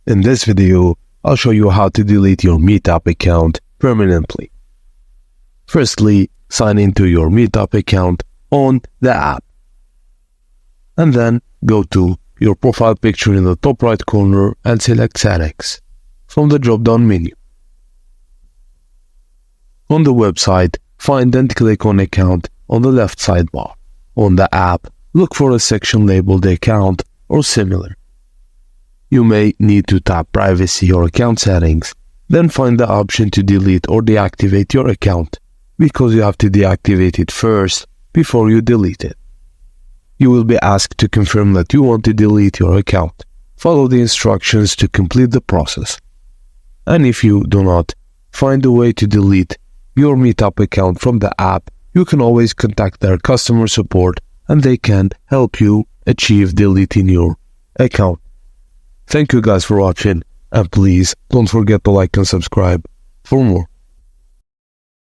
In this video, I'll show you how to delete your Meetup account permanently. Firstly, sign into your Meetup account on the app. And then go to your profile picture in the top right corner and select Settings from the drop-down menu. On the website, find and click on Account on the left sidebar. On the app, look for a section labeled Account or similar. You may need to tap Privacy or Account Settings, then find the option to delete or deactivate your account, because you have to deactivate it first before you delete it. You will be asked to confirm that you want to delete your account. Follow the instructions to complete the process. And if you do not find a way to delete your Meetup account from the app, you can always contact their customer support and they can help you achieve deleting your account. Thank you guys for watching, and please don't forget to like and subscribe for more.